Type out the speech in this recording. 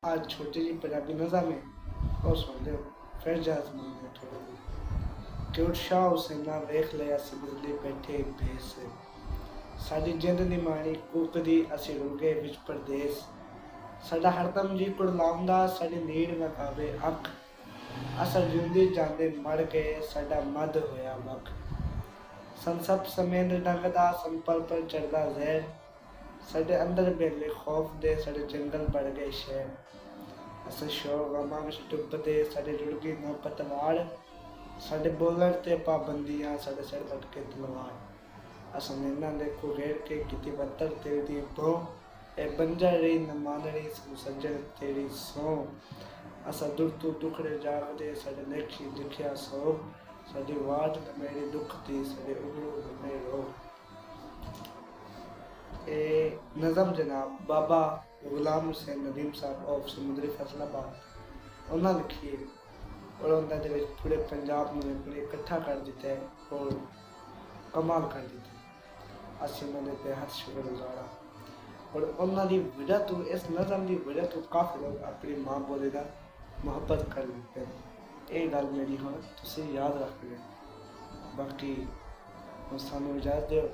आज छोटी जी पंजाबी नज़म है और सुन लो फिर जा जमाने थोड़े कि उत्साह हुसैना वेख लिया सी बिजली बैठे एक भेस से साडी जिंद दी माणी कूकदी असी रुल गए विच परदेस साडा हरदम जी कुड़लाउंदा साडी नीड़ ना कावे अख असा जिंदी जांदे मर गए साडा मद होया वख संसप समेंद डंगदा संपल पर चढ़दा जहर साडे अंदर बेले खौफ दे साडे जंगल बढ़ गए शहर अस शौक गमा विच डुबदे साडे रुड़ गई नौ पतवार साडे बोलण ते पाबंदियां साडे सिर लटके तलवार अस नैना देखो घेर के किती बदतर तेरी दी बो ए बंजर रही न माननी सज्जन तेरी सौ असा दुर तू दुखड़े जागदे साडे लेखी लिखिया सो साडी वाट न मेरी दुख दी साडे उगड़ू न मेरो ए नज़म जनाब बाबा गुलाम हुसैन नदीम साहब ऑफ समुद्री फैसलाबाद उन्हें लिखी है और उन्होंने पूरे पंजाब में पूरे इकट्ठा कर दिता है और कमाल कर दिता है असी उन्होंने बेहद शुक्रगुजार हाँ और उन्होंने वजह तो इस नज़म की वजह तो काफ़ी लोग अपनी माँ बोली का मुहब्बत कर लेते हैं ये गल मेरी हम तुम याद रख लें बाकी सानू इजाज़त दो।